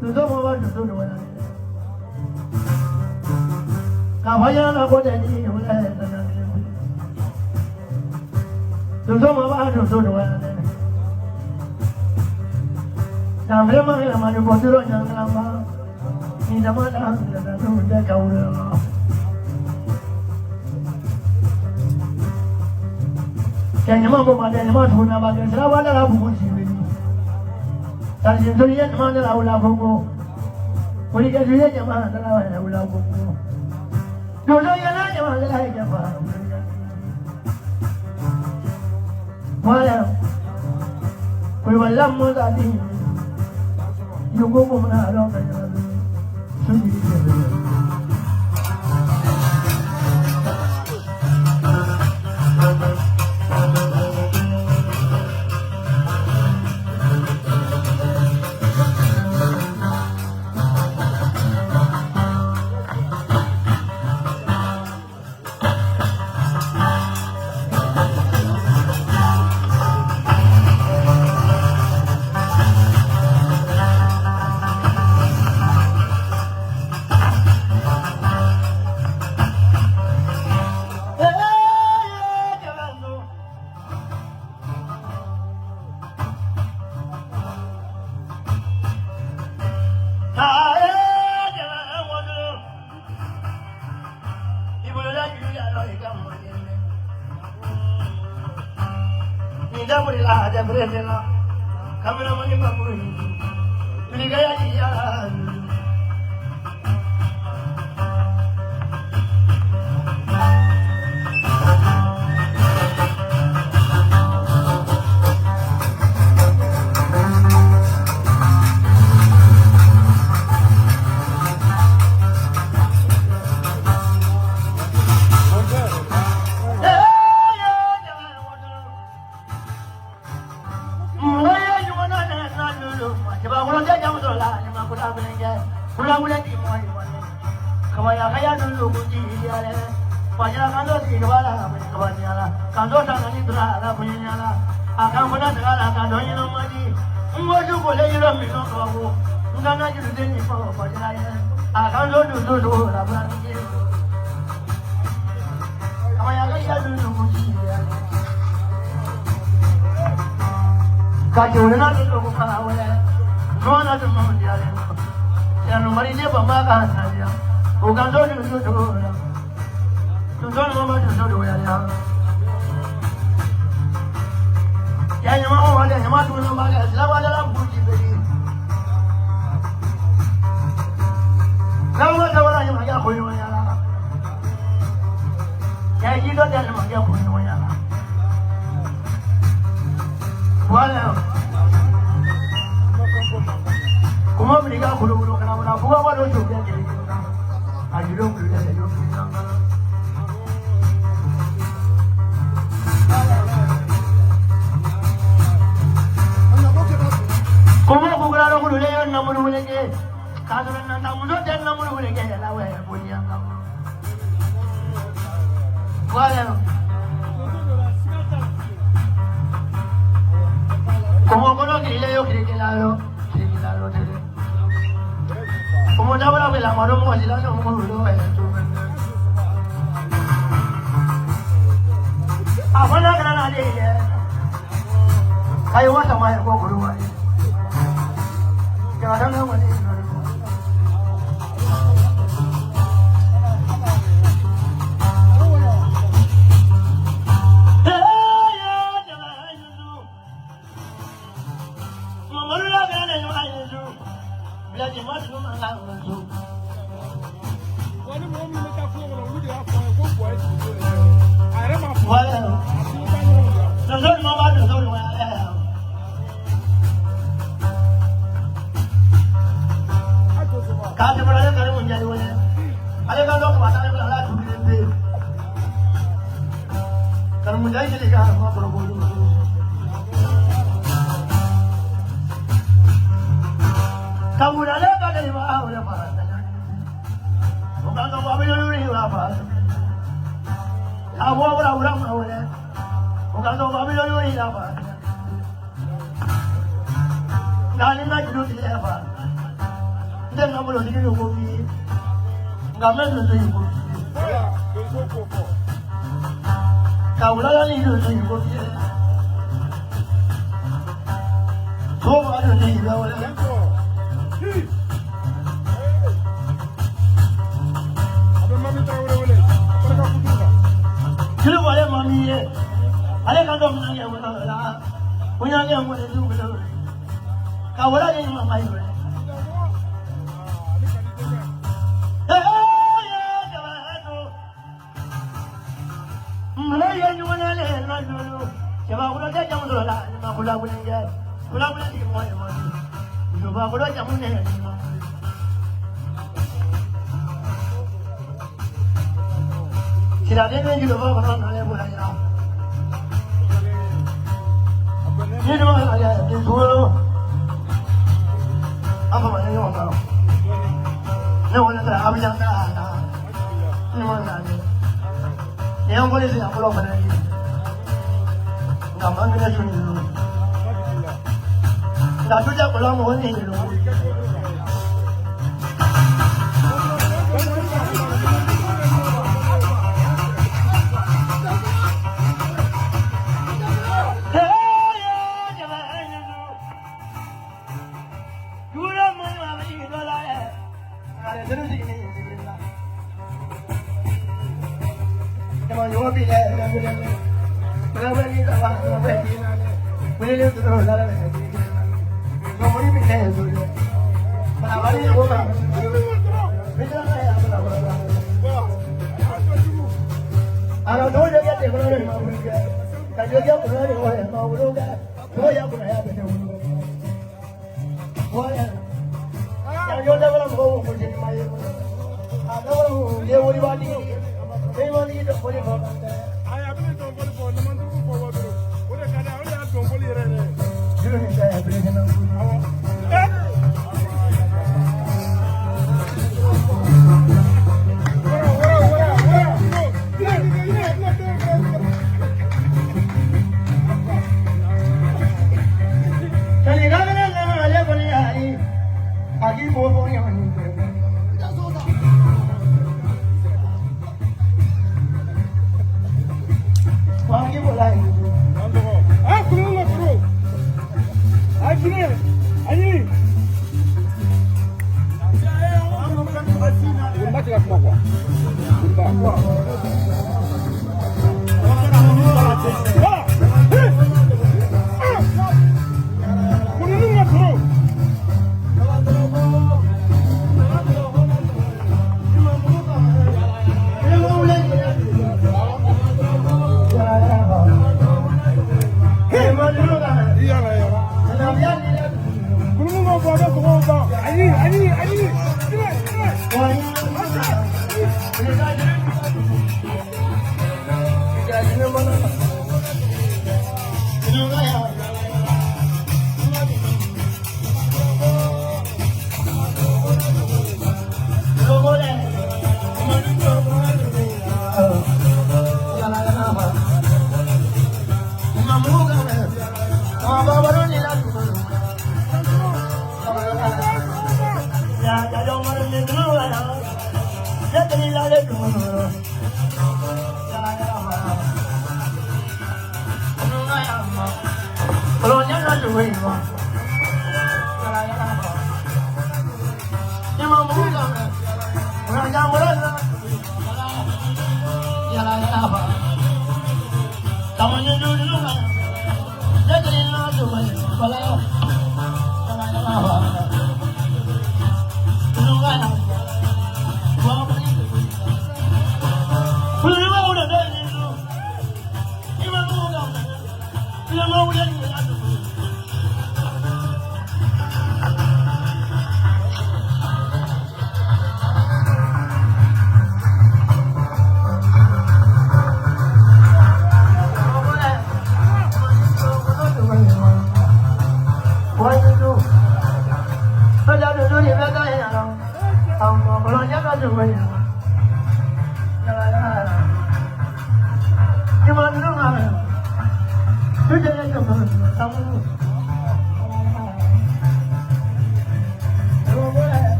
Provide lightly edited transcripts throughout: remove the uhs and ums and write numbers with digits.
သူတို့ဘာလို့သူတို့ဝင်လာလဲကဘာရလာကိုတဲ့ကြီးဝင်လာတဲ့တဏှာတွေသူတို့ဘာလို့သူတို့ဝင်လာလဲဒါဘယ်မှာလဲမှာဘောသူတို့ညာလာမှာဒီဓမ္မတာဆိုတာသူတက်ကောင်းတယ်ကျန်ညီမဘုမတဲ့ညီမထုံနာပါကြဆရာဘာလာဘူးရှိပြီဒါရှင်တို့ရဲ့ညီမလာဦးလာဘုံကိုဘုရားကြီးရဲ့ညီမလာဦးလာဘုံကိုတို့တို့ရလာညီမလာကြပါဘာလဲဘယ်ဝလာမသာတိယုံကိုမနာတော့တယ်သူကြီးတယ်Kacurna itu bukan awalnya, mana tu manusia yang nomor ini pemakan saja, bukan tu mama tu ya. Yang mau ada yang mau tu nama selalu dalam puji beri. Lalu ada orang yang makan kuih mana lah, yang itu dia yang makan kuih mana lah. Wala, kuma mereka buru-buru kenapa? Bukan baru juga jadi kita. Ajudan kita jadi kita. Kuma bukan orang buru lagi, nama buru lagi. Kalau nak muda dan nama buru lagi, jalan weh boleh angkat. Wala. Como que le yo que la como ya para que la mano mo si la no mo lo es tú abana kana de ye kai wa sama ko ko ru wa ya da na wa ni Then I'm going to go me. Government will do you. Kaula need to do you. So I don't need you. What am I here? I don't know when I am going to do it. Kaula in my mind. Yang boleh saya pulau mana ni? Gambar kita cuma dulu. Dah tu je pulau mana ni dulu.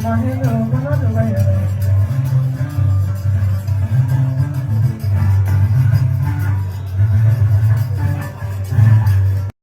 Thank you.